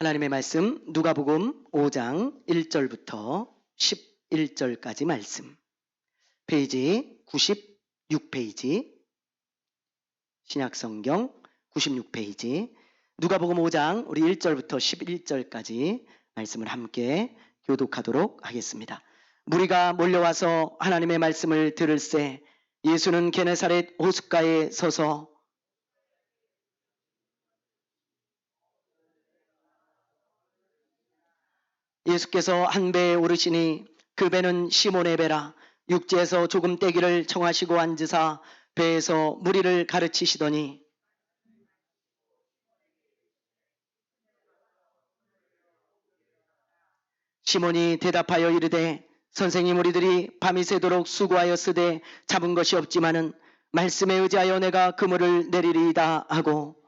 하나님의 말씀 누가복음 5장 1절부터 11절까지 말씀. 페이지 96페이지, 신약성경 96페이지, 누가복음 5장 우리 1절부터 11절까지 말씀을 함께 교독하도록 하겠습니다. 무리가 몰려와서 하나님의 말씀을 들을새 예수는 게네사렛 호숫가에 서서 예수께서 한 배에 오르시니 그 배는 시몬의 배라. 육지에서 조금 떼기를 청하시고 앉으사 배에서 무리를 가르치시더니 시몬이 대답하여 이르되 선생님, 우리들이 밤이 새도록 수고하였으되 잡은 것이 없지만은 말씀에 의지하여 내가 그물을 내리리이다 하고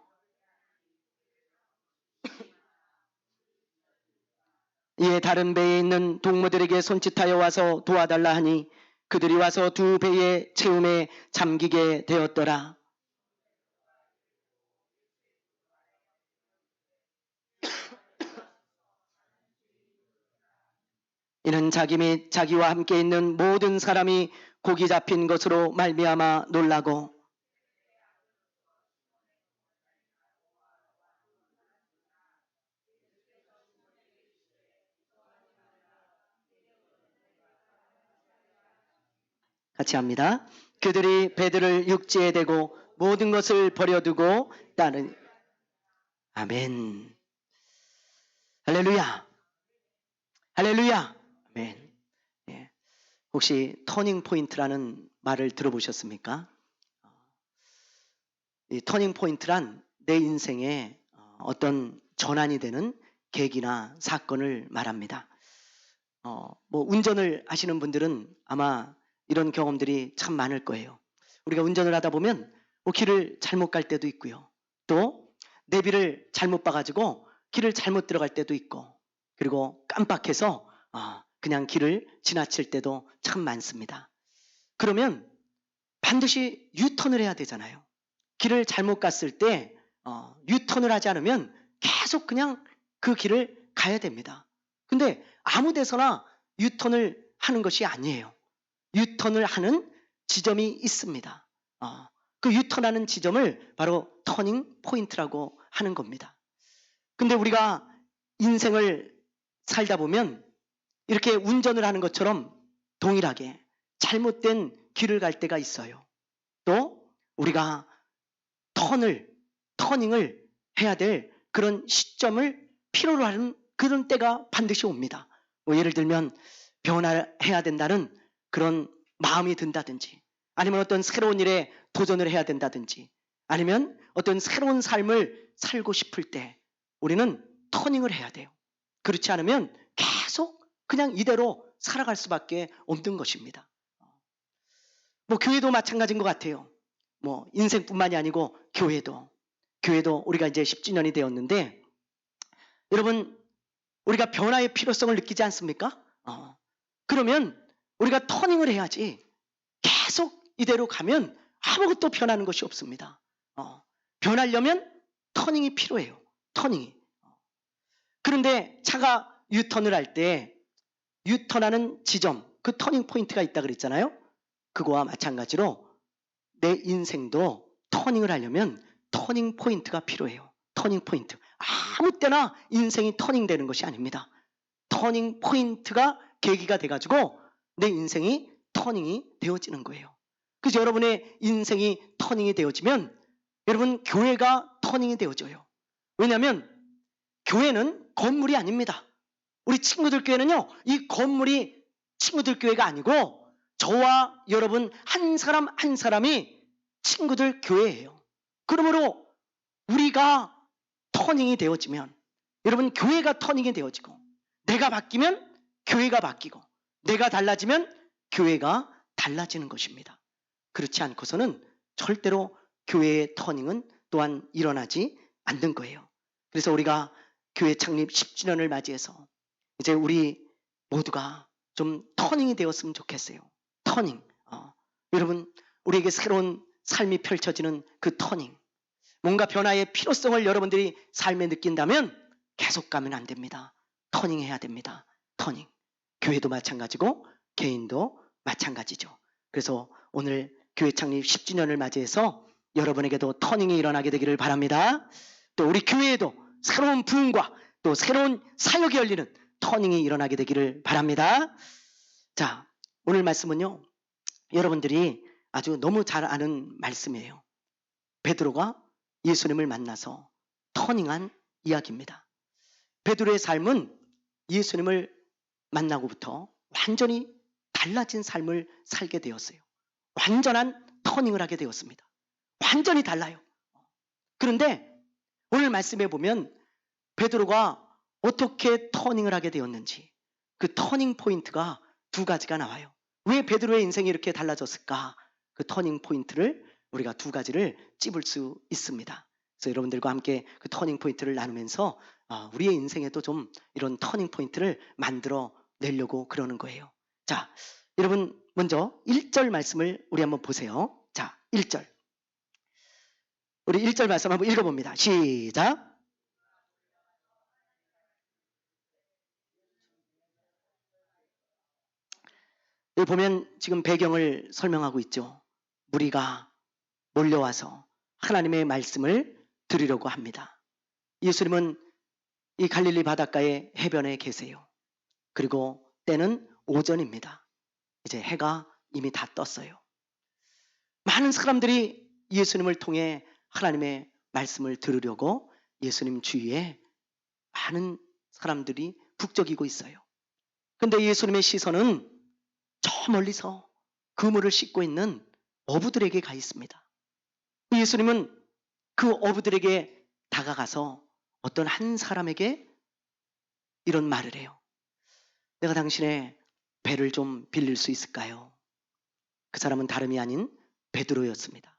이에 다른 배에 있는 동무들에게 손짓하여 와서 도와달라 하니 그들이 와서 두 배의 채움에 잠기게 되었더라. 이는 자기 및 자기와 함께 있는 모든 사람이 고기 잡힌 것으로 말미암아 놀라고 같이 합니다. 그들이 배들을 육지에 대고 모든 것을 버려두고 따른 아멘. 할렐루야. 할렐루야. 아멘. 예. 혹시 터닝 포인트라는 말을 들어보셨습니까? 이 터닝 포인트란 내 인생에 어떤 전환이 되는 계기나 사건을 말합니다. 운전을 하시는 분들은 아마 이런 경험들이 참 많을 거예요. 우리가 운전을 하다 보면 길을 잘못 갈 때도 있고요. 또 내비를 잘못 봐가지고 길을 잘못 들어갈 때도 있고, 그리고 깜빡해서 그냥 길을 지나칠 때도 참 많습니다. 그러면 반드시 유턴을 해야 되잖아요. 길을 잘못 갔을 때 유턴을 하지 않으면 계속 그냥 그 길을 가야 됩니다. 근데 아무 데서나 유턴을 하는 것이 아니에요. 유턴을 하는 지점이 있습니다. 그 유턴하는 지점을 바로 터닝 포인트라고 하는 겁니다. 근데 우리가 인생을 살다 보면 이렇게 운전을 하는 것처럼 동일하게 잘못된 길을 갈 때가 있어요. 또 우리가 터닝을 해야 될 그런 시점을 필요로 하는 그런 때가 반드시 옵니다. 예를 들면 변화해야 된다는 그런 마음이 든다든지, 아니면 어떤 새로운 일에 도전을 해야 된다든지, 아니면 어떤 새로운 삶을 살고 싶을 때 우리는 터닝을 해야 돼요. 그렇지 않으면 계속 그냥 이대로 살아갈 수밖에 없는 것입니다. 교회도 마찬가지인 것 같아요. 인생뿐만이 아니고 교회도 우리가 이제 10주년이 되었는데, 여러분, 우리가 변화의 필요성을 느끼지 않습니까? 그러면 우리가 터닝을 해야지. 계속 이대로 가면 아무것도 변하는 것이 없습니다. 변하려면 터닝이 필요해요. 터닝이. 그런데 차가 유턴을 할 때 유턴하는 지점, 그 터닝 포인트가 있다 그랬잖아요. 그거와 마찬가지로 내 인생도 터닝을 하려면 터닝 포인트가 필요해요. 터닝 포인트. 아무 때나 인생이 터닝되는 것이 아닙니다. 터닝 포인트가 계기가 돼가지고 내 인생이 터닝이 되어지는 거예요. 그래서 여러분의 인생이 터닝이 되어지면 여러분 교회가 터닝이 되어져요. 왜냐하면 교회는 건물이 아닙니다. 우리 친구들 교회는요, 이 건물이 친구들 교회가 아니고 저와 여러분 한 사람 한 사람이 친구들 교회예요. 그러므로 우리가 터닝이 되어지면, 여러분 교회가 터닝이 되어지고, 내가 바뀌면 교회가 바뀌고, 내가 달라지면 교회가 달라지는 것입니다. 그렇지 않고서는 절대로 교회의 터닝은 또한 일어나지 않는 거예요. 그래서 우리가 교회 창립 10주년을 맞이해서 이제 우리 모두가 좀 터닝이 되었으면 좋겠어요. 터닝. 여러분, 우리에게 새로운 삶이 펼쳐지는 그 터닝. 뭔가 변화의 필요성을 여러분들이 삶에 느낀다면 계속 가면 안 됩니다. 터닝해야 됩니다. 터닝. 교회도 마찬가지고 개인도 마찬가지죠. 그래서 오늘 교회 창립 10주년을 맞이해서 여러분에게도 터닝이 일어나게 되기를 바랍니다. 또 우리 교회에도 새로운 부흥과 또 새로운 사역이 열리는 터닝이 일어나게 되기를 바랍니다. 자, 오늘 말씀은요, 여러분들이 아주 너무 잘 아는 말씀이에요. 베드로가 예수님을 만나서 터닝한 이야기입니다. 베드로의 삶은 예수님을 만나고부터 완전히 달라진 삶을 살게 되었어요. 완전한 터닝을 하게 되었습니다. 완전히 달라요. 그런데 오늘 말씀에 보면 베드로가 어떻게 터닝을 하게 되었는지, 그 터닝 포인트가 두 가지가 나와요. 왜 베드로의 인생이 이렇게 달라졌을까? 그 터닝 포인트를 우리가 두 가지를 찝을 수 있습니다. 그래서 여러분들과 함께 그 터닝 포인트를 나누면서 우리의 인생에도 좀 이런 터닝 포인트를 만들어 내려고 그러는 거예요. 자, 여러분 먼저 1절 말씀을 우리 한번 보세요. 자, 1절. 우리 1절 말씀 한번 읽어봅니다. 시작. 여기 보면 지금 배경을 설명하고 있죠. 무리가 몰려와서 하나님의 말씀을 들으려고 합니다. 예수님은 이 갈릴리 바닷가의 해변에 계세요. 그리고 때는 오전입니다. 이제 해가 이미 다 떴어요. 많은 사람들이 예수님을 통해 하나님의 말씀을 들으려고 예수님 주위에 많은 사람들이 북적이고 있어요. 근데 예수님의 시선은 저 멀리서 그물을 씻고 있는 어부들에게 가 있습니다. 예수님은 그 어부들에게 다가가서 어떤 한 사람에게 이런 말을 해요. 내가 당신의 배를 좀 빌릴 수 있을까요? 그 사람은 다름이 아닌 베드로였습니다.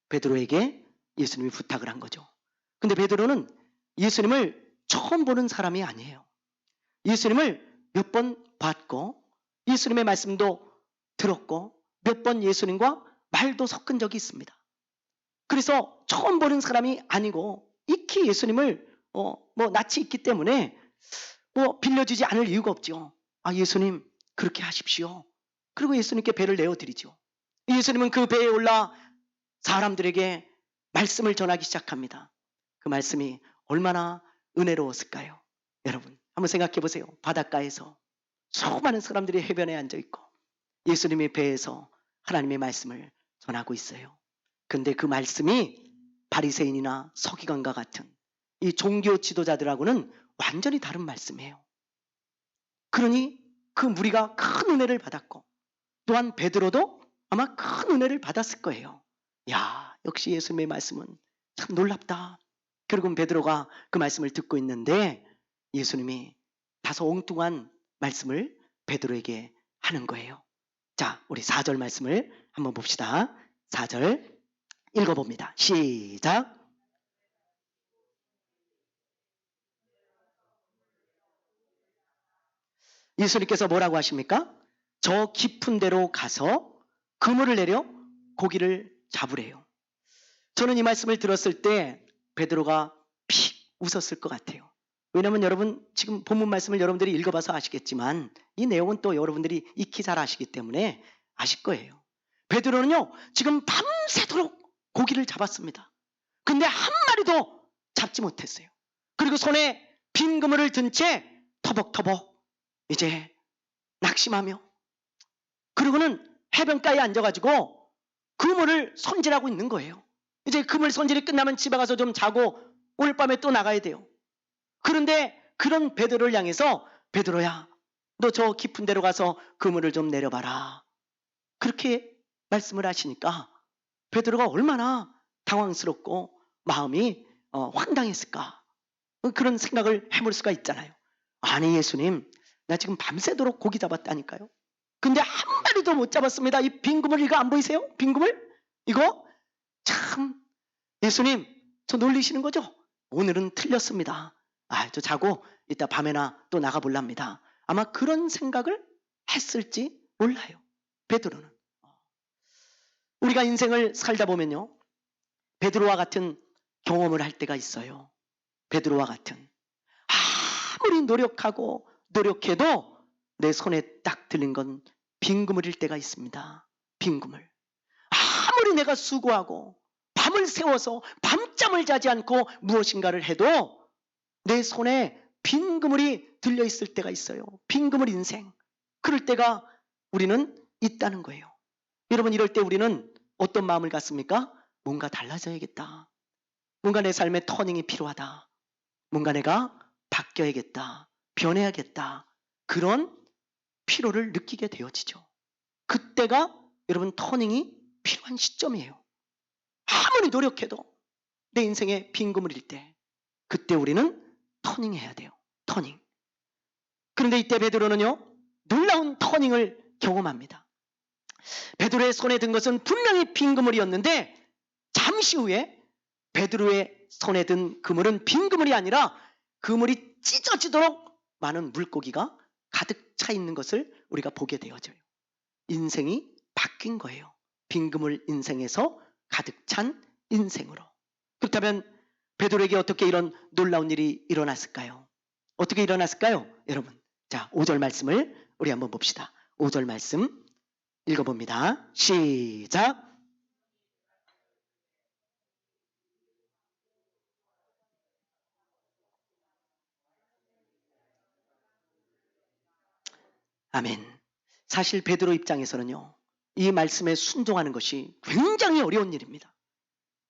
베드로에게 예수님이 부탁을 한 거죠. 근데 베드로는 예수님을 처음 보는 사람이 아니에요. 예수님을 몇 번 봤고 예수님의 말씀도 들었고 몇 번 예수님과 말도 섞은 적이 있습니다. 그래서 처음 보는 사람이 아니고 익히 예수님을 낯이 있기 때문에 빌려주지 않을 이유가 없죠. 예수님 그렇게 하십시오. 그리고 예수님께 배를 내어드리죠. 예수님은 그 배에 올라 사람들에게 말씀을 전하기 시작합니다. 그 말씀이 얼마나 은혜로웠을까요? 여러분 한번 생각해 보세요. 바닷가에서 수많은 사람들이 해변에 앉아 있고 예수님의 배에서 하나님의 말씀을 전하고 있어요. 근데 그 말씀이 바리새인이나 서기관과 같은 이 종교 지도자들하고는 완전히 다른 말씀이에요. 그러니 그 무리가 큰 은혜를 받았고 또한 베드로도 아마 큰 은혜를 받았을 거예요. 야, 역시 예수님의 말씀은 참 놀랍다. 결국은 베드로가 그 말씀을 듣고 있는데 예수님이 다소 엉뚱한 말씀을 베드로에게 하는 거예요. 자, 우리 4절 말씀을 한번 봅시다. 4절 읽어봅니다. 시작. 예수님께서 뭐라고 하십니까? 저 깊은 데로 가서 그물을 내려 고기를 잡으래요. 저는 이 말씀을 들었을 때 베드로가 픽 웃었을 것 같아요. 왜냐하면 여러분 지금 본문 말씀을 여러분들이 읽어봐서 아시겠지만 이 내용은 또 여러분들이 익히 잘 아시기 때문에 아실 거예요. 베드로는요 지금 밤새도록 고기를 잡았습니다. 근데 한 마리도 잡지 못했어요. 그리고 손에 빈 그물을 든 채 터벅터벅 이제 낙심하며 그리고는 해변가에 앉아가지고 그물을 손질하고 있는 거예요. 이제 그물 손질이 끝나면 집에 가서 좀 자고 오늘 밤에 또 나가야 돼요. 그런데 그런 베드로를 향해서 베드로야 너 저 깊은 데로 가서 그물을 좀 내려봐라. 그렇게 말씀을 하시니까 베드로가 얼마나 당황스럽고 마음이 황당했을까. 그런 생각을 해볼 수가 있잖아요. 아니 예수님 나 지금 밤새도록 고기 잡았다니까요. 근데 한 마리도 못 잡았습니다. 이 빈 그물 이거 안 보이세요? 빈 그물? 이거 참 예수님 저 놀리시는 거죠? 오늘은 틀렸습니다. 저 자고 이따 밤에나 또 나가볼랍니다. 아마 그런 생각을 했을지 몰라요. 베드로는. 우리가 인생을 살다 보면요. 베드로와 같은 경험을 할 때가 있어요. 베드로와 같은. 아무리 노력하고 노력해도 내 손에 딱 들린 건 빈 그물일 때가 있습니다. 빈 그물. 아무리 내가 수고하고 밤을 새워서 밤잠을 자지 않고 무엇인가를 해도 내 손에 빈 그물이 들려 있을 때가 있어요. 빈 그물 인생. 그럴 때가 우리는 있다는 거예요. 여러분, 이럴 때 우리는 어떤 마음을 갖습니까? 뭔가 달라져야겠다. 뭔가 내 삶에 터닝이 필요하다. 뭔가 내가 바뀌어야겠다. 변해야겠다. 그런 필요를 느끼게 되어지죠. 그때가 여러분 터닝이 필요한 시점이에요. 아무리 노력해도 내 인생의 빈 그물일 때 그때 우리는 터닝해야 돼요. 터닝. 그런데 이때 베드로는요, 놀라운 터닝을 경험합니다. 베드로의 손에 든 것은 분명히 빈 그물이었는데 잠시 후에 베드로의 손에 든 그물은 빈 그물이 아니라 그물이 찢어지도록 많은 물고기가 가득 차 있는 것을 우리가 보게 되어져요. 인생이 바뀐 거예요. 빈 그물 인생에서 가득 찬 인생으로. 그렇다면 베드로에게 어떻게 이런 놀라운 일이 일어났을까요? 어떻게 일어났을까요? 여러분, 자, 5절 말씀을 우리 한번 봅시다. 5절 말씀 읽어봅니다. 시작. 아멘. 사실 베드로 입장에서는요, 이 말씀에 순종하는 것이 굉장히 어려운 일입니다.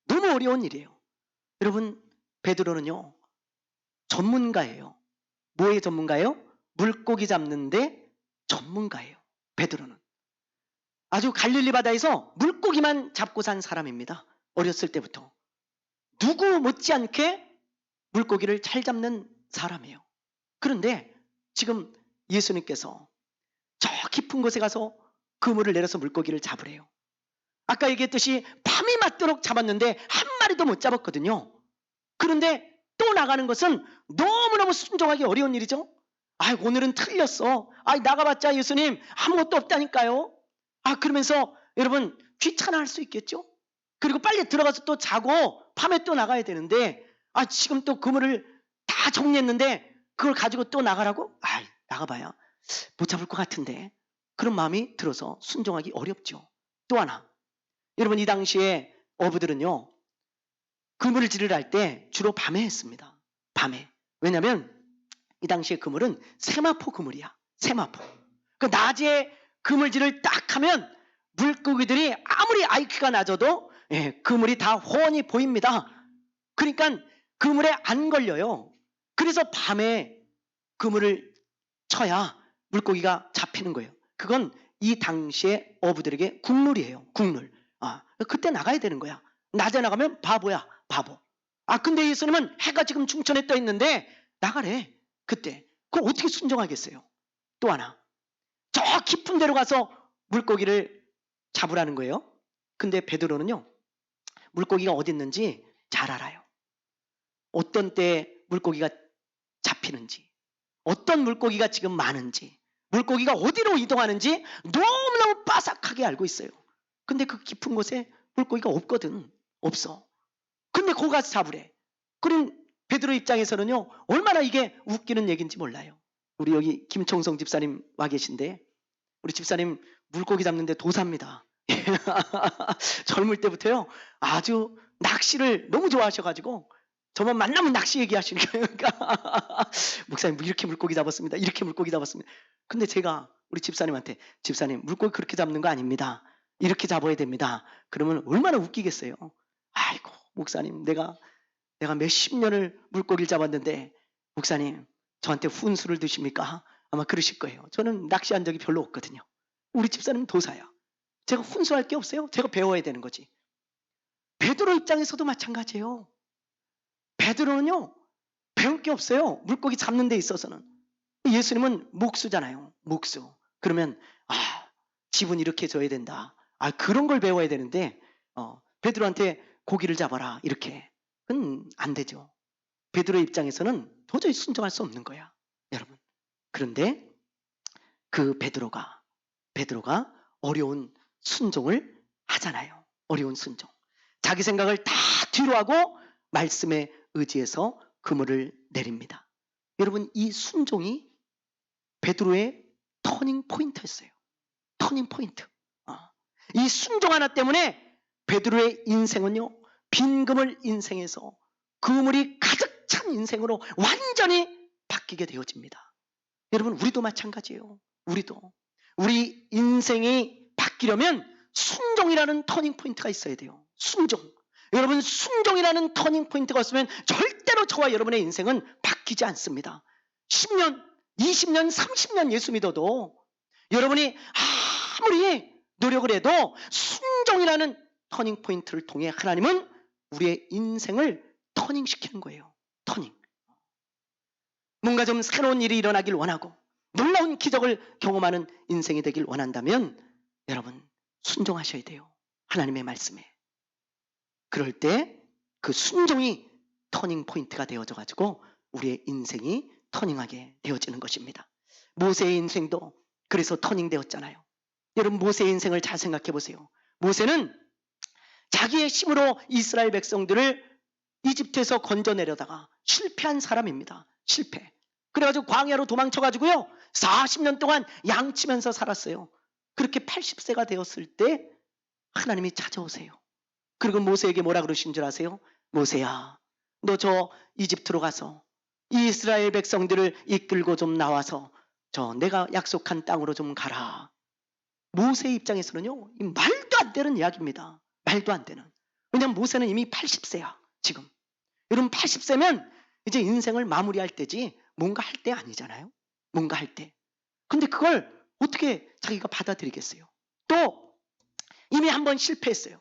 너무 어려운 일이에요. 여러분, 베드로는요, 전문가예요. 뭐의 전문가예요? 물고기 잡는데 전문가예요. 베드로는. 아주 갈릴리 바다에서 물고기만 잡고 산 사람입니다. 어렸을 때부터. 누구 못지않게 물고기를 잘 잡는 사람이에요. 그런데 지금 예수님께서 저 깊은 곳에 가서 그물을 내려서 물고기를 잡으래요. 아까 얘기했듯이 밤이 맞도록 잡았는데 한 마리도 못 잡았거든요. 그런데 또 나가는 것은 너무너무 순종하기 어려운 일이죠. 오늘은 틀렸어. 나가봤자 예수님 아무것도 없다니까요. 그러면서 여러분 귀찮아할 수 있겠죠. 그리고 빨리 들어가서 또 자고 밤에 또 나가야 되는데 지금 또 그물을 다 정리했는데 그걸 가지고 또 나가라고? 나가봐야 못 잡을 것 같은데. 그런 마음이 들어서 순종하기 어렵죠. 또 하나, 여러분 이 당시에 어부들은요, 그물질을 할 때 주로 밤에 했습니다. 밤에. 왜냐하면 이 당시에 그물은 세마포 그물이야. 세마포. 그 낮에 그물질을 딱 하면 물고기들이 아무리 IQ가 낮아도 그물이 다 훤히 보입니다. 그러니까 그물에 안 걸려요. 그래서 밤에 그물을 쳐야 물고기가 잡히는 거예요. 그건 이 당시에 어부들에게 국룰이에요. 국룰. 그때 나가야 되는 거야. 낮에 나가면 바보야. 바보. 근데 예수님은 해가 지금 중천에 떠 있는데 나가래. 그때. 그걸 어떻게 순종하겠어요? 또 하나. 저 깊은 데로 가서 물고기를 잡으라는 거예요. 근데 베드로는요, 물고기가 어디 있는지 잘 알아요. 어떤 때에 물고기가 잡히는지, 어떤 물고기가 지금 많은지, 물고기가 어디로 이동하는지 너무너무 빠삭하게 알고 있어요. 근데 그 깊은 곳에 물고기가 없거든. 없어. 근데 거기 가서 잡으래. 그럼 베드로 입장에서는요, 얼마나 이게 웃기는 얘기인지 몰라요. 우리 여기 김총성 집사님 와 계신데, 우리 집사님 물고기 잡는데 도사입니다. 젊을 때부터요, 아주 낚시를 너무 좋아하셔가지고 저만 만나면 낚시 얘기하시는 거예요. 목사님 이렇게 물고기 잡았습니다. 이렇게 물고기 잡았습니다. 근데 제가 우리 집사님한테, 집사님 물고기 그렇게 잡는 거 아닙니다. 이렇게 잡아야 됩니다. 그러면 얼마나 웃기겠어요. 아이고 목사님, 내가 몇십 년을 물고기를 잡았는데 목사님 저한테 훈수를 드십니까? 아마 그러실 거예요. 저는 낚시한 적이 별로 없거든요. 우리 집사님은 도사야. 제가 훈수할 게 없어요. 제가 배워야 되는 거지. 베드로 입장에서도 마찬가지예요. 베드로는요, 배울 게 없어요. 물고기 잡는 데 있어서는. 예수님은 목수잖아요. 목수. 그러면 집은 이렇게 져야 된다. 그런 걸 배워야 되는데 베드로한테 고기를 잡아라 이렇게. 그건 안 되죠. 베드로 입장에서는 도저히 순종할 수 없는 거야. 여러분. 그런데 그 베드로가 어려운 순종을 하잖아요. 어려운 순종. 자기 생각을 다 뒤로 하고 말씀에 의지해서 그물을 내립니다. 여러분, 이 순종이 베드로의 터닝 포인트였어요. 터닝 포인트. 이 순종 하나 때문에 베드로의 인생은요, 빈금을 인생에서 그물이 가득 찬 인생으로 완전히 바뀌게 되어집니다. 여러분, 우리도 마찬가지예요. 우리 인생이 바뀌려면 순종이라는 터닝 포인트가 있어야 돼요. 순종. 여러분, 순종이라는 터닝 포인트가 없으면 절대로 저와 여러분의 인생은 바뀌지 않습니다. 10년, 20년, 30년 예수 믿어도 여러분이 아무리 노력을 해도 순종이라는 터닝 포인트를 통해 하나님은 우리의 인생을 터닝시키는 거예요. 터닝. 뭔가 좀 새로운 일이 일어나길 원하고 놀라운 기적을 경험하는 인생이 되길 원한다면 여러분, 순종하셔야 돼요. 하나님의 말씀에. 그럴 때 그 순종이 터닝 포인트가 되어져 가지고 우리의 인생이 터닝하게 되어지는 것입니다. 모세의 인생도 그래서 터닝 되었잖아요. 여러분, 모세의 인생을 잘 생각해 보세요. 모세는 자기의 힘으로 이스라엘 백성들을 이집트에서 건져내려다가 실패한 사람입니다. 실패. 그래가지고 광야로 도망쳐가지고요, 40년 동안 양치면서 살았어요. 그렇게 80세가 되었을 때 하나님이 찾아오세요. 그리고 모세에게 뭐라 그러신 줄 아세요? 모세야, 너 저 이집트로 가서 이스라엘 백성들을 이끌고 좀 나와서 저 내가 약속한 땅으로 좀 가라. 모세의 입장에서는요, 이 말도 안 되는 이야기입니다. 말도 안 되는. 왜냐하면 모세는 이미 80세야 지금. 여러분, 80세면 이제 인생을 마무리할 때지 뭔가 할 때 아니잖아요. 뭔가 할 때. 근데 그걸 어떻게 자기가 받아들이겠어요? 또 이미 한번 실패했어요.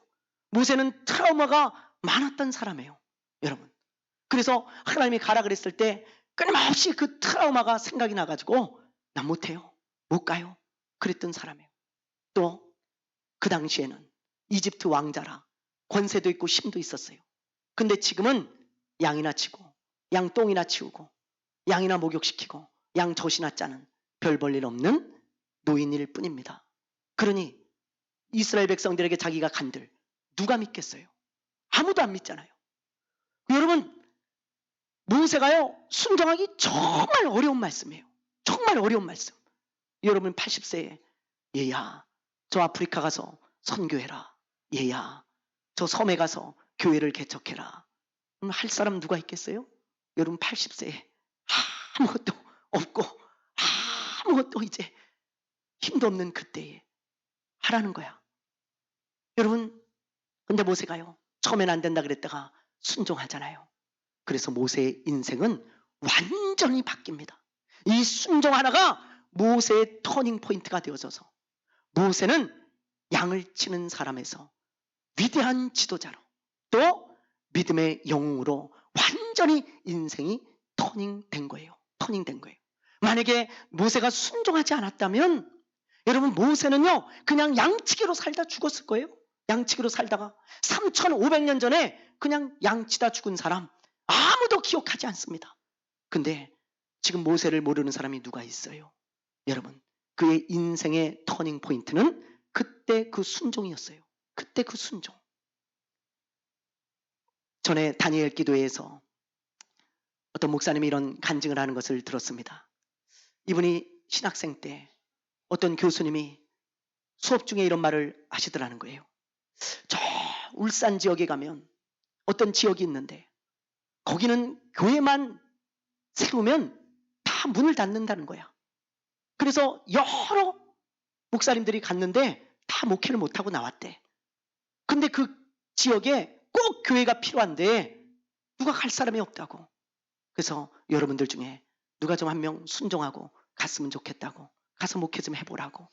모세는 트라우마가 많았던 사람이에요. 여러분. 그래서 하나님이 가라 그랬을 때 끊임없이 그 트라우마가 생각이 나가지고 난 못해요. 못 가요. 그랬던 사람이에요. 또 그 당시에는 이집트 왕자라 권세도 있고 힘도 있었어요. 근데 지금은 양이나 치고 양 똥이나 치우고 양이나 목욕시키고 양 젖이나 짜는 별 볼 일 없는 노인일 뿐입니다. 그러니 이스라엘 백성들에게 자기가 간들 누가 믿겠어요? 아무도 안 믿잖아요. 여러분, 모세가요, 순종하기 정말 어려운 말씀이에요. 정말 어려운 말씀. 여러분, 80세에 얘야, 저 아프리카 가서 선교해라. 얘야, 저 섬에 가서 교회를 개척해라. 할 사람 누가 있겠어요? 여러분, 80세에 아무것도 없고 아무것도 이제 힘도 없는 그때에 하라는 거야. 여러분, 근데 모세가요, 처음엔 안 된다 그랬다가 순종하잖아요. 그래서 모세의 인생은 완전히 바뀝니다. 이 순종 하나가 모세의 터닝 포인트가 되어져서 모세는 양을 치는 사람에서 위대한 지도자로 또 믿음의 영웅으로 완전히 인생이 터닝된 거예요. 터닝된 거예요. 만약에 모세가 순종하지 않았다면 여러분, 모세는요, 그냥 양치기로 살다 죽었을 거예요. 양치기로 살다가 3,500년 전에 그냥 양치다 죽은 사람 아무도 기억하지 않습니다. 근데 지금 모세를 모르는 사람이 누가 있어요? 여러분, 그의 인생의 터닝 포인트는 그때 그 순종이었어요. 그때 그 순종. 전에 다니엘 기도회에서 어떤 목사님이 이런 간증을 하는 것을 들었습니다. 이분이 신학생 때 어떤 교수님이 수업 중에 이런 말을 하시더라는 거예요. 저 울산 지역에 가면 어떤 지역이 있는데 거기는 교회만 세우면 다 문을 닫는다는 거야. 그래서 여러 목사님들이 갔는데 다 목회를 못하고 나왔대. 근데 그 지역에 꼭 교회가 필요한데 누가 갈 사람이 없다고. 그래서 여러분들 중에 누가 좀 한 명 순종하고 갔으면 좋겠다고, 가서 목회 좀 해보라고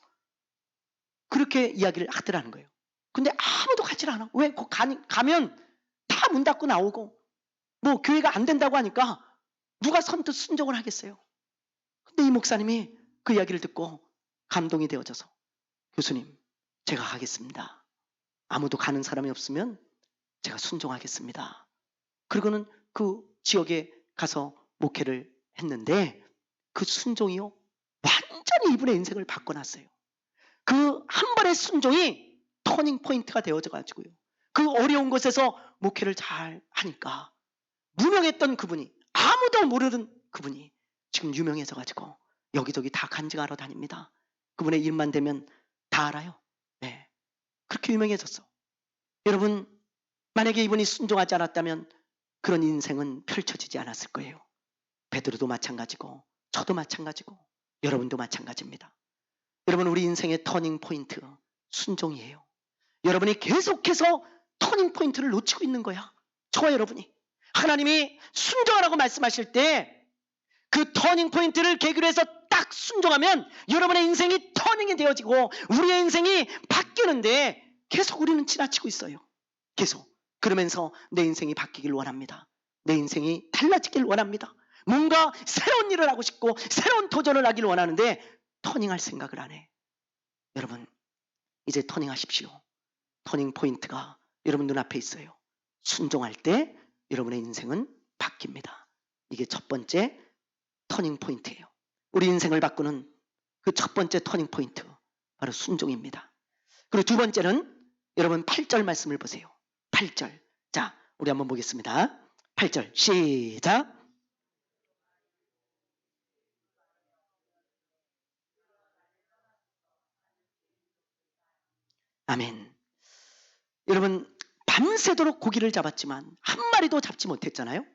그렇게 이야기를 하더라는 거예요. 근데 아무도 가질 않아. 왜? 가면 다 문 닫고 나오고 뭐 교회가 안 된다고 하니까 누가 선뜻 순종을 하겠어요. 근데 이 목사님이 그 이야기를 듣고 감동이 되어져서 교수님, 제가 가겠습니다. 아무도 가는 사람이 없으면 제가 순종하겠습니다. 그리고는 그 지역에 가서 목회를 했는데 그 순종이요, 완전히 이분의 인생을 바꿔놨어요. 그 한 번의 순종이 터닝 포인트가 되어져 가지고요, 그 어려운 곳에서 목회를 잘 하니까 무명했던 그분이, 아무도 모르는 그분이 지금 유명해져 가지고 여기저기 다 간증하러 다닙니다. 그분의 이름만 대면 다 알아요. 네. 그렇게 유명해졌어. 여러분, 만약에 이분이 순종하지 않았다면 그런 인생은 펼쳐지지 않았을 거예요. 베드로도 마찬가지고 저도 마찬가지고 여러분도 마찬가지입니다. 여러분, 우리 인생의 터닝 포인트 순종이에요. 여러분이 계속해서 터닝 포인트를 놓치고 있는 거야. 저와 여러분이. 하나님이 순종하라고 말씀하실 때 그 터닝 포인트를 계기로 해서 딱 순종하면 여러분의 인생이 터닝이 되어지고 우리의 인생이 바뀌는데 계속 우리는 지나치고 있어요. 계속. 그러면서 내 인생이 바뀌길 원합니다. 내 인생이 달라지길 원합니다. 뭔가 새로운 일을 하고 싶고 새로운 도전을 하길 원하는데 터닝할 생각을 안 해. 여러분, 이제 터닝하십시오. 터닝 포인트가 여러분 눈앞에 있어요. 순종할 때 여러분의 인생은 바뀝니다. 이게 첫 번째 터닝 포인트예요. 우리 인생을 바꾸는 그 첫 번째 터닝 포인트, 바로 순종입니다. 그리고 두 번째는 여러분 8절 말씀을 보세요. 8절. 자, 우리 한번 보겠습니다. 8절 시작. 아멘. 여러분, 밤새도록 고기를 잡았지만 한 마리도 잡지 못했잖아요.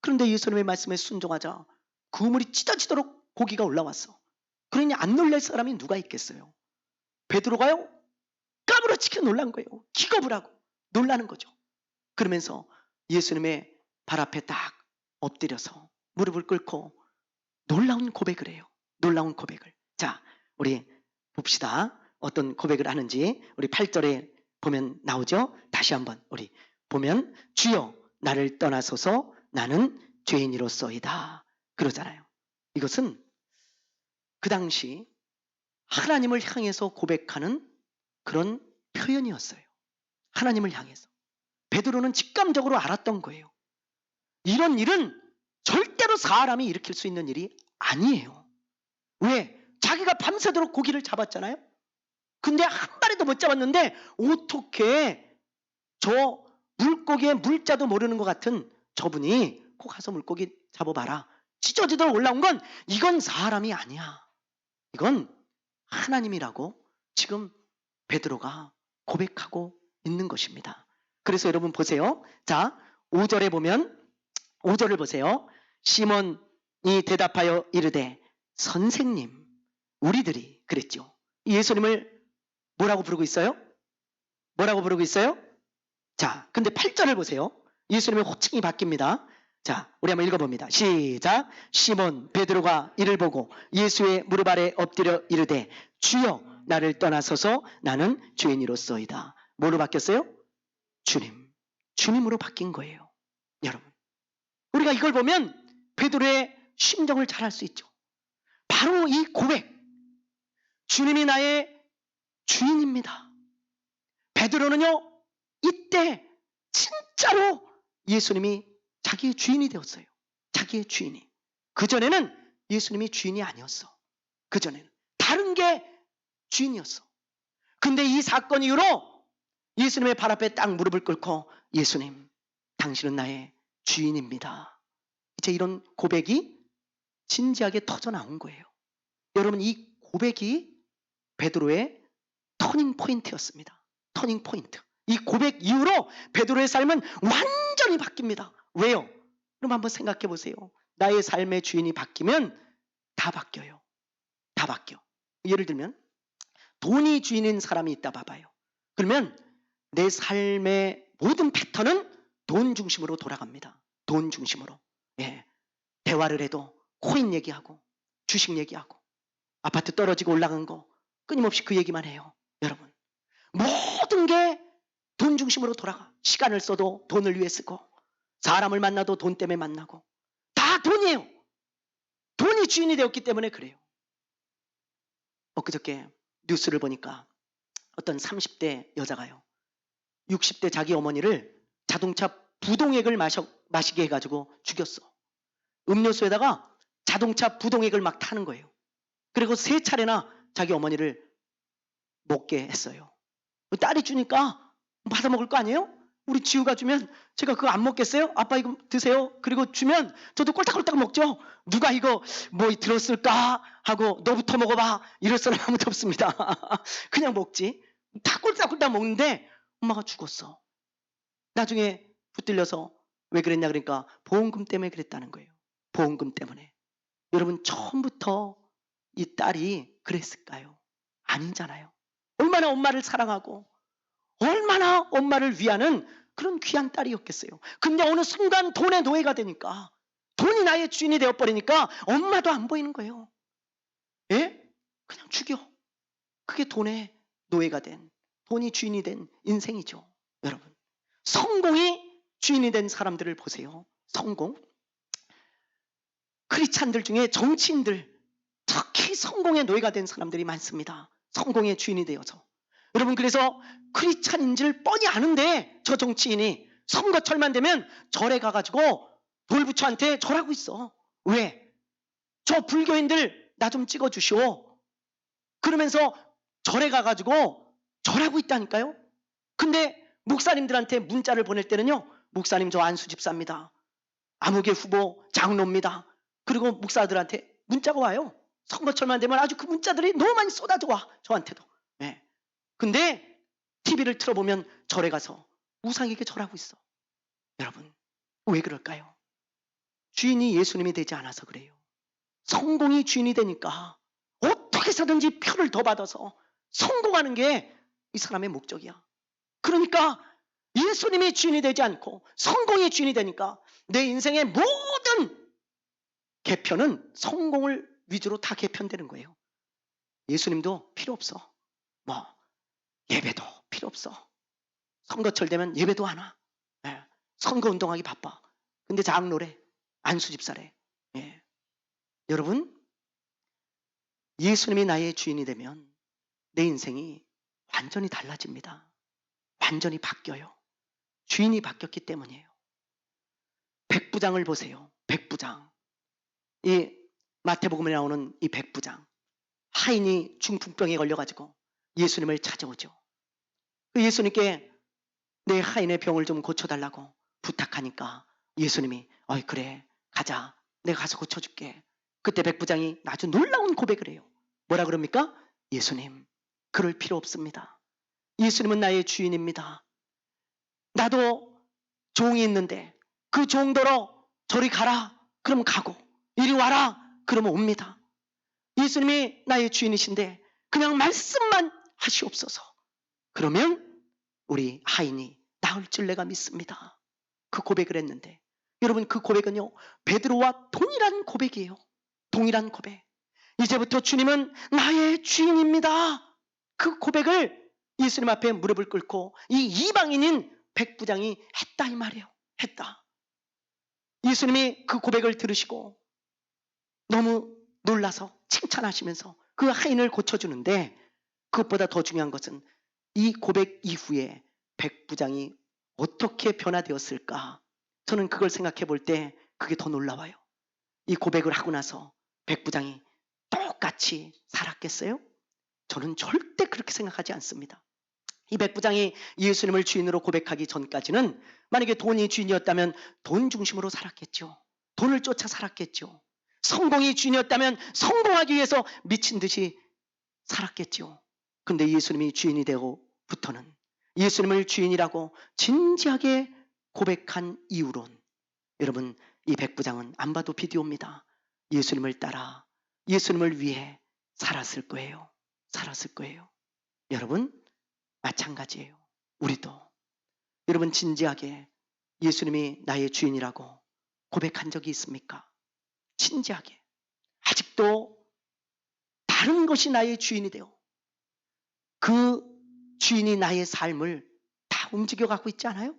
그런데 예수님의 말씀에 순종하자 그물이 찢어지도록 고기가 올라왔어. 그러니 안 놀랄 사람이 누가 있겠어요? 베드로가요? 까무러치게 놀란 거예요. 기겁을 하고 놀라는 거죠. 그러면서 예수님의 발 앞에 딱 엎드려서 무릎을 꿇고 놀라운 고백을 해요. 놀라운 고백을. 자, 우리 봅시다. 어떤 고백을 하는지. 우리 8절에 보면 나오죠. 다시 한번 우리 보면 주여 나를 떠나소서 나는 죄인이로소이다 그러잖아요. 이것은 그 당시 하나님을 향해서 고백하는 그런 표현이었어요. 하나님을 향해서. 베드로는 직감적으로 알았던 거예요. 이런 일은 절대로 사람이 일으킬 수 있는 일이 아니에요. 왜? 자기가 밤새도록 고기를 잡았잖아요. 근데 한 마리도 못 잡았는데 어떻게 저 물고기의 물자도 모르는 것 같은 저분이 꼭 가서 물고기 잡아봐라. 찢어지도록 올라온 건 이건 사람이 아니야. 이건 하나님이라고 지금 베드로가 고백하고 있는 것입니다. 그래서 여러분 보세요. 자, 5절에 보면 5절을 보세요. 시몬이 대답하여 이르되 선생님 우리들이 그랬죠. 예수님을 뭐라고 부르고 있어요? 뭐라고 부르고 있어요? 자, 근데 8절을 보세요. 예수님의 호칭이 바뀝니다. 자, 우리 한번 읽어봅니다. 시작. 시몬 베드로가 이를 보고 예수의 무릎 아래 엎드려 이르되 주여 나를 떠나소서 나는 죄인이로소이다. 뭐로 바뀌었어요? 주님. 주님으로 바뀐 거예요. 여러분, 우리가 이걸 보면 베드로의 심정을 잘 알 수 있죠. 바로 이 고백. 주님이 나의 주인입니다. 베드로는요, 이때 진짜로 예수님이 자기의 주인이 되었어요. 자기의 주인이. 그전에는 예수님이 주인이 아니었어. 그전에는 다른 게 주인이었어. 근데 이 사건 이후로 예수님의 발 앞에 딱 무릎을 꿇고 예수님, 당신은 나의 주인입니다. 이제 이런 고백이 진지하게 터져 나온 거예요. 여러분, 이 고백이 베드로의 터닝 포인트였습니다. 터닝 포인트. 이 고백 이후로 베드로의 삶은 완전히 바뀝니다. 왜요? 그럼 한번 생각해 보세요. 나의 삶의 주인이 바뀌면 다 바뀌어요. 다 바뀌어. 예를 들면 돈이 주인인 사람이 있다 봐봐요. 그러면 내 삶의 모든 패턴은 돈 중심으로 돌아갑니다. 돈 중심으로. 예. 대화를 해도 코인 얘기하고 주식 얘기하고 아파트 떨어지고 올라간 거 끊임없이 그 얘기만 해요. 여러분, 모든 게 돈 중심으로 돌아가. 시간을 써도 돈을 위해 쓰고 사람을 만나도 돈 때문에 만나고 다 돈이에요. 돈이 주인이 되었기 때문에 그래요. 엊그저께 뉴스를 보니까 어떤 30대 여자가요, 60대 자기 어머니를 자동차 부동액을 마시게 해가지고 죽였어. 음료수에다가 자동차 부동액을 막 타는 거예요. 그리고 3차례나 자기 어머니를 먹게 했어요. 딸이 주니까 받아먹을 거 아니에요? 우리 지우가 주면 제가 그거 안 먹겠어요? 아빠 이거 드세요. 그리고 주면 저도 꼴딱꼴딱 먹죠. 누가 이거 뭐 들었을까 하고 너부터 먹어봐 이럴 사람 아무도 없습니다. 그냥 먹지. 다 꼴딱꼴딱 먹는데 엄마가 죽었어. 나중에 붙들려서 왜 그랬냐 그러니까 보험금 때문에 그랬다는 거예요. 보험금 때문에. 여러분 처음부터 이 딸이 그랬을까요? 아니잖아요. 얼마나 엄마를 사랑하고 얼마나 엄마를 위하는 그런 귀한 딸이었겠어요. 근데 어느 순간 돈의 노예가 되니까 돈이 나의 주인이 되어버리니까 엄마도 안 보이는 거예요. 예? 그냥 죽여. 그게 돈의 노예가 된, 돈이 주인이 된 인생이죠. 여러분 성공이 주인이 된 사람들을 보세요. 성공. 크리스찬들 중에 정치인들 특히 성공의 노예가 된 사람들이 많습니다. 성공의 주인이 되어서. 여러분 그래서 크리스찬인지를 뻔히 아는데 저 정치인이 선거철만 되면 절에 가가지고 돌부처한테 절하고 있어. 왜? 저 불교인들 나 좀 찍어주시오. 그러면서 절에 가가지고 절하고 있다니까요. 근데 목사님들한테 문자를 보낼 때는요. 목사님 저 안수 집사입니다. 암흑의 후보 장로입니다. 그리고 목사들한테 문자가 와요. 선거철만 되면 아주 그 문자들이 너무 많이 쏟아져 와. 저한테도. 네. 근데 TV를 틀어보면 절에 가서 우상에게 절하고 있어. 여러분 왜 그럴까요? 주인이 예수님이 되지 않아서 그래요. 성공이 주인이 되니까 어떻게 해서든지 표를 더 받아서 성공하는 게 이 사람의 목적이야. 그러니까 예수님이 주인이 되지 않고 성공이 주인이 되니까 내 인생의 모든 개편은 성공을 위주로 다 개편되는 거예요. 예수님도 필요 없어. 뭐 예배도 필요 없어. 선거철 되면 예배도 안 와. 예. 선거운동하기 바빠. 근데 장로래. 안수집사래. 예. 여러분 예수님이 나의 주인이 되면 내 인생이 완전히 달라집니다. 완전히 바뀌어요. 주인이 바뀌었기 때문이에요. 백부장을 보세요. 백부장. 이 마태복음에 나오는 이 백부장. 하인이 중풍병에 걸려가지고 예수님을 찾아오죠. 그 예수님께 내 하인의 병을 좀 고쳐달라고 부탁하니까 예수님이 그래 가자. 내가 가서 고쳐줄게. 그때 백부장이 아주 놀라운 고백을 해요. 뭐라 그럽니까? 예수님 그럴 필요 없습니다. 예수님은 나의 주인입니다. 나도 종이 있는데 그 종도로 저리 가라. 그럼 가고 이리 와라. 그러면 옵니다. 예수님이 나의 주인이신데 그냥 말씀만 하시옵소서. 그러면 우리 하인이 나을 줄 내가 믿습니다. 그 고백을 했는데 여러분 그 고백은요 베드로와 동일한 고백이에요. 동일한 고백. 이제부터 주님은 나의 주인입니다. 그 고백을 예수님 앞에 무릎을 꿇고 이 이방인인 백부장이 했다 이 말이에요. 했다. 예수님이 그 고백을 들으시고 너무 놀라서 칭찬하시면서 그 하인을 고쳐주는데 그것보다 더 중요한 것은 이 고백 이후에 백부장이 어떻게 변화되었을까? 저는 그걸 생각해 볼 때 그게 더 놀라워요. 이 고백을 하고 나서 백부장이 똑같이 살았겠어요? 저는 절대 그렇게 생각하지 않습니다. 이 백부장이 예수님을 주인으로 고백하기 전까지는 만약에 돈이 주인이었다면 돈 중심으로 살았겠죠. 돈을 쫓아 살았겠죠. 성공이 주인이었다면 성공하기 위해서 미친 듯이 살았겠죠. 근데 예수님이 주인이 되고부터는 예수님을 주인이라고 진지하게 고백한 이후론 여러분 이 백부장은 안 봐도 비디오입니다. 예수님을 따라 예수님을 위해 살았을 거예요. 살았을 거예요. 여러분 마찬가지예요. 우리도 여러분 진지하게 예수님이 나의 주인이라고 고백한 적이 있습니까? 진지하게. 아직도 다른 것이 나의 주인이 되어 그 주인이 나의 삶을 다 움직여가고 있지 않아요?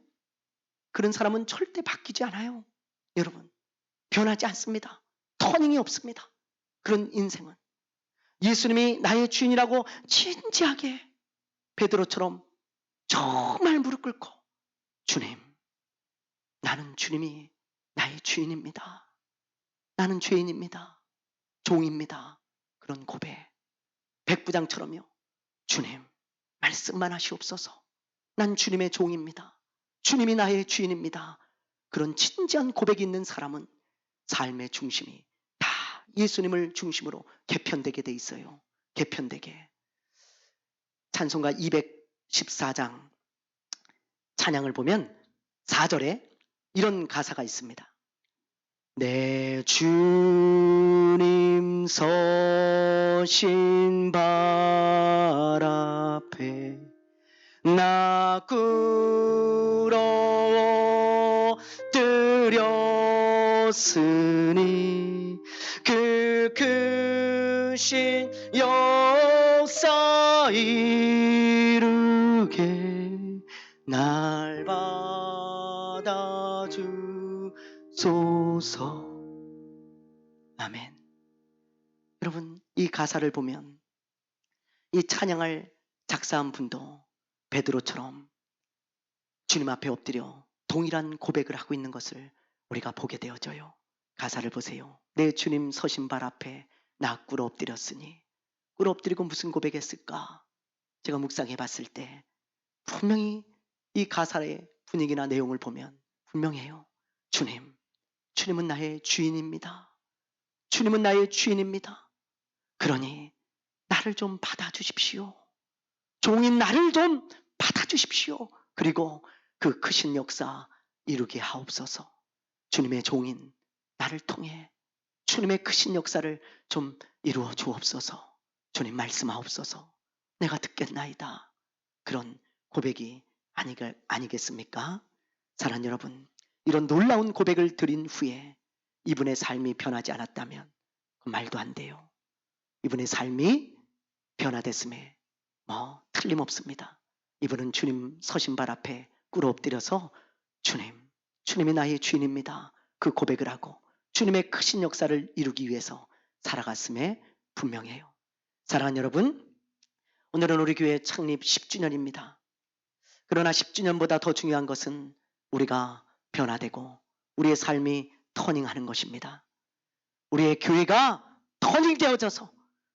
그런 사람은 절대 바뀌지 않아요. 여러분 변하지 않습니다. 터닝이 없습니다. 그런 인생은 예수님이 나의 주인이라고 진지하게 베드로처럼 정말 무릎 꿇고 주님 나는 주님이 나의 주인입니다. 나는 죄인입니다. 종입니다. 그런 고백 백부장처럼요. 주님 말씀만 하시옵소서. 난 주님의 종입니다. 주님이 나의 주인입니다. 그런 진지한 고백이 있는 사람은 삶의 중심이 다 예수님을 중심으로 개편되게 돼 있어요. 개편되게. 찬송가 214장 찬양을 보면 4절에 이런 가사가 있습니다. 내 주님 서신 발 앞에 나 꿇어 엎드렸으니 그 크신 역사 이루게 날 받아주소서. 아멘. 여러분, 이 가사를 보면 이 찬양을 작사한 분도 베드로처럼 주님 앞에 엎드려 동일한 고백을 하고 있는 것을 우리가 보게 되어져요. 가사를 보세요. 내 주님 서신 발 앞에 나 꿇어 엎드렸으니. 꿇어 엎드리고 무슨 고백했을까? 제가 묵상해 봤을 때 분명히 이 가사의 분위기나 내용을 보면 분명해요. 주님은 나의 주인입니다. 주님은 나의 주인입니다. 그러니 나를 좀 받아주십시오. 종인 나를 좀 받아주십시오. 그리고 그 크신 역사 이루게 하옵소서. 주님의 종인 나를 통해 주님의 크신 역사를 좀 이루어 주옵소서. 주님 말씀하옵소서. 내가 듣겠나이다. 그런 고백이 아니겠습니까? 사랑하는 여러분, 이런 놀라운 고백을 드린 후에 이분의 삶이 변하지 않았다면 그 말도 안 돼요. 이분의 삶이 변화됐음에 틀림없습니다. 이분은 주님 서신 발 앞에 꿇어 엎드려서 주님이 나의 주인입니다. 그 고백을 하고 주님의 크신 역사를 이루기 위해서 살아갔음에 분명해요. 사랑하는 여러분, 오늘은 우리 교회 창립 10주년입니다. 그러나 10주년보다 더 중요한 것은 우리가 변화되고 우리의 삶이 터닝하는 것입니다. 우리의 교회가 터닝되어져서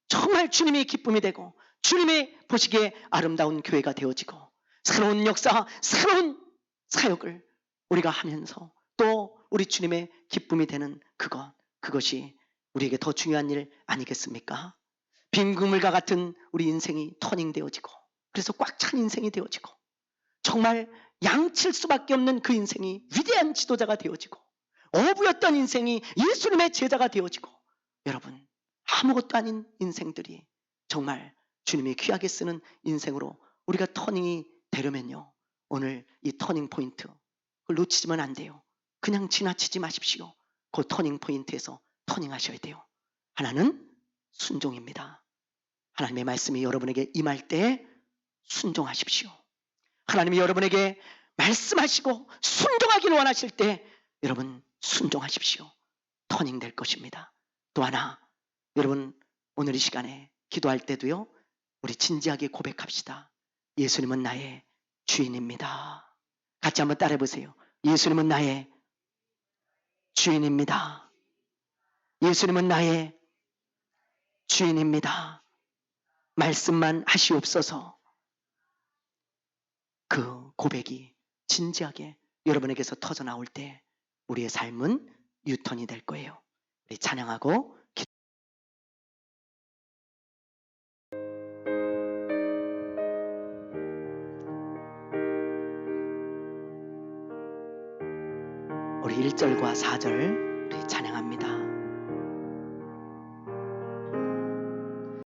정말 주님이 기쁨이 되고 주님이 보시기에 아름다운 교회가 되어지고 새로운 역사, 새로운 사역을 우리가 하면서 또 우리 주님의 기쁨이 되는 그것이 우리에게 더 중요한 일 아니겠습니까? 빈 그물과 같은 우리 인생이 터닝되어지고 그래서 꽉 찬 인생이 되어지고 정말 양칠 수밖에 없는 그 인생이 위대한 지도자가 되어지고 어부였던 인생이 예수님의 제자가 되어지고 여러분 아무것도 아닌 인생들이 정말 주님이 귀하게 쓰는 인생으로 우리가 터닝이 되려면요. 오늘 이 터닝 포인트 그걸 놓치지면 안 돼요. 그냥 지나치지 마십시오. 그 터닝 포인트에서 터닝하셔야 돼요. 하나는 순종입니다. 하나님의 말씀이 여러분에게 임할 때 순종하십시오. 하나님이 여러분에게 말씀하시고 순종하기를 원하실 때 여러분 순종하십시오. 터닝 될 것입니다. 또 하나 여러분 오늘 이 시간에 기도할 때도요. 우리 진지하게 고백합시다. 예수님은 나의 주인입니다. 같이 한번 따라해 보세요. 예수님은 나의 주인입니다. 예수님은 나의 주인입니다. 말씀만 하시옵소서. 그 고백이 진지하게 여러분에게서 터져 나올 때 우리의 삶은 유턴이 될 거예요. 우리 찬양하고 우리 1절과 4절 우리 찬양합니다.